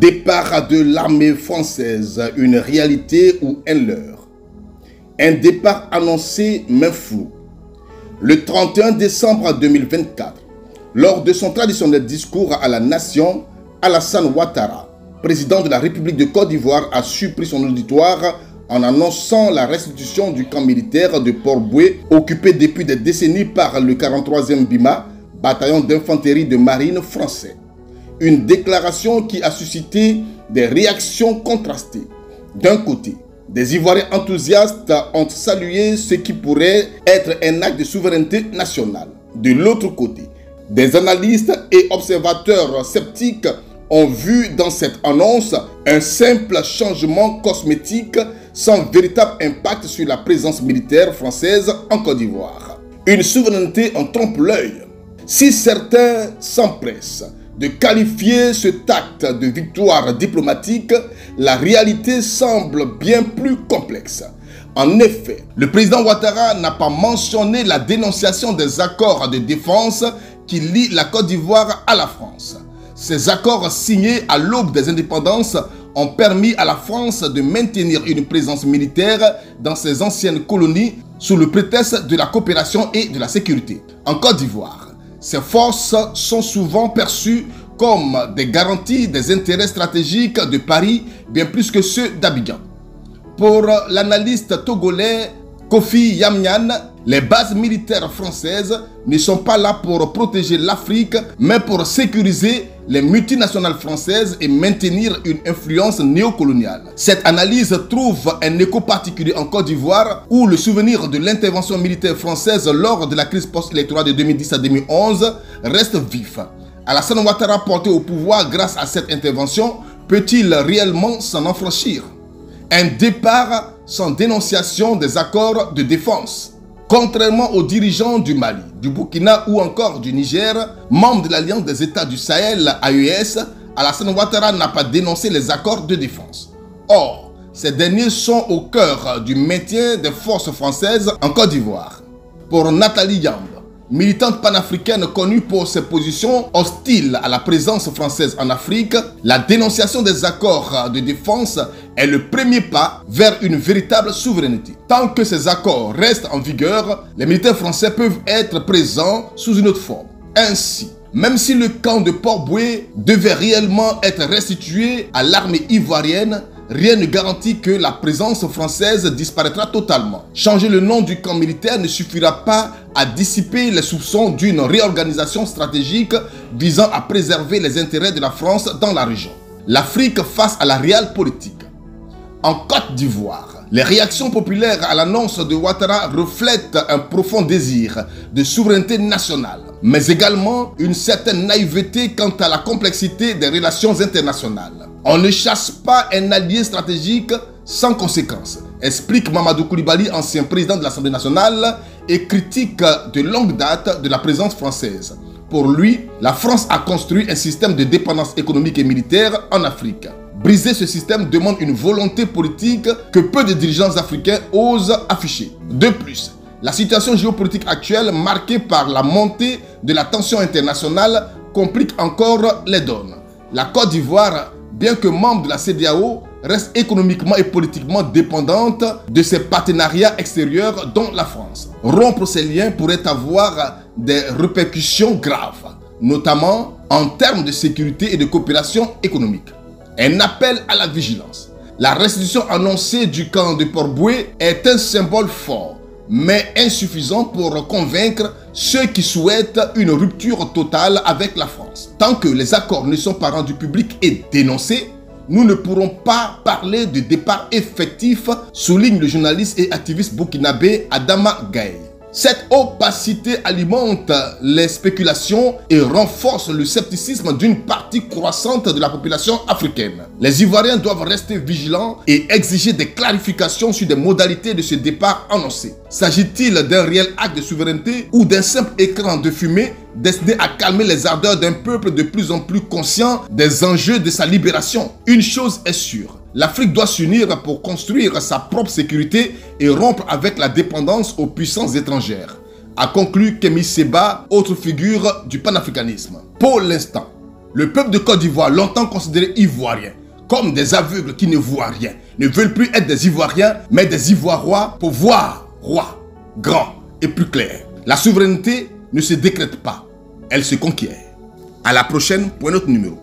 Départ de l'armée française, une réalité ou un leurre? Un départ annoncé mais flou. Le 31 décembre 2024, lors de son traditionnel discours à la nation, Alassane Ouattara, président de la République de Côte d'Ivoire, a surpris son auditoire en annonçant la restitution du camp militaire de Port-Boué, occupé depuis des décennies par le 43e BIMA, bataillon d'infanterie de marine français. Une déclaration qui a suscité des réactions contrastées. D'un côté, des Ivoiriens enthousiastes ont salué ce qui pourrait être un acte de souveraineté nationale. De l'autre côté, des analystes et observateurs sceptiques ont vu dans cette annonce un simple changement cosmétique sans véritable impact sur la présence militaire française en Côte d'Ivoire. Une souveraineté en trompe-l'œil. Si certains s'empressent de qualifier cet acte de victoire diplomatique, la réalité semble bien plus complexe. En effet, le président Ouattara n'a pas mentionné la dénonciation des accords de défense qui lient la Côte d'Ivoire à la France. Ces accords signés à l'aube des indépendances ont permis à la France de maintenir une présence militaire dans ses anciennes colonies sous le prétexte de la coopération et de la sécurité. En Côte d'Ivoire, ces forces sont souvent perçues comme des garanties des intérêts stratégiques de Paris, bien plus que ceux d'Abidjan. Pour l'analyste togolais Kofi Yamyan, les bases militaires françaises ne sont pas là pour protéger l'Afrique, mais pour sécuriser les multinationales françaises et maintenir une influence néocoloniale. Cette analyse trouve un écho particulier en Côte d'Ivoire, où le souvenir de l'intervention militaire française lors de la crise post-électorale de 2010 à 2011 reste vif. Alassane Ouattara, porté au pouvoir grâce à cette intervention, peut-il réellement s'en affranchir? Un départ sans dénonciation des accords de défense. Contrairement aux dirigeants du Mali, du Burkina ou encore du Niger, membres de l'Alliance des États du Sahel, AES, Alassane Ouattara n'a pas dénoncé les accords de défense. Or, ces derniers sont au cœur du maintien des forces françaises en Côte d'Ivoire. Pour Nathalie Yamb, militante panafricaine connue pour ses positions hostiles à la présence française en Afrique, la dénonciation des accords de défense est le premier pas vers une véritable souveraineté. Tant que ces accords restent en vigueur, les militaires français peuvent être présents sous une autre forme. Ainsi, même si le camp de Port-Boué devait réellement être restitué à l'armée ivoirienne, rien ne garantit que la présence française disparaîtra totalement. Changer le nom du camp militaire ne suffira pas à dissiper les soupçons d'une réorganisation stratégique visant à préserver les intérêts de la France dans la région. L'Afrique face à la réelle politique. En Côte d'Ivoire, les réactions populaires à l'annonce de Ouattara reflètent un profond désir de souveraineté nationale, mais également une certaine naïveté quant à la complexité des relations internationales. On ne chasse pas un allié stratégique sans conséquence, explique Mamadou Koulibaly, ancien président de l'Assemblée nationale et critique de longue date de la présence française. Pour lui, la France a construit un système de dépendance économique et militaire en Afrique. Briser ce système demande une volonté politique que peu de dirigeants africains osent afficher. De plus, la situation géopolitique actuelle, marquée par la montée de la tension internationale, complique encore les donnes. La Côte d'Ivoire, bien que membre de la CEDEAO, reste économiquement et politiquement dépendante de ses partenariats extérieurs, dont la France. Rompre ces liens pourrait avoir des répercussions graves, notamment en termes de sécurité et de coopération économique. Un appel à la vigilance. La restitution annoncée du camp de Port-Boué est un symbole fort, mais insuffisant pour convaincre ceux qui souhaitent une rupture totale avec la France. Tant que les accords ne sont pas rendus publics et dénoncés, nous ne pourrons pas parler de départ effectif, souligne le journaliste et activiste burkinabé Adama Gaye. Cette opacité alimente les spéculations et renforce le scepticisme d'une partie croissante de la population africaine. Les Ivoiriens doivent rester vigilants et exiger des clarifications sur des modalités de ce départ annoncé. S'agit-il d'un réel acte de souveraineté ou d'un simple écran de fumée destiné à calmer les ardeurs d'un peuple de plus en plus conscient des enjeux de sa libération? Une chose est sûre, l'Afrique doit s'unir pour construire sa propre sécurité et rompre avec la dépendance aux puissances étrangères, a conclu Kémy Séba, autre figure du panafricanisme. Pour l'instant, Le peuple de Côte d'Ivoire, longtemps considéré ivoirien, comme des aveugles qui ne voient rien, ne veulent plus être des Ivoiriens, mais des Ivoirois pour voir roi, grand et plus clair. La souveraineté ne se décrète pas, elle se conquiert. À la prochaine pour un autre numéro.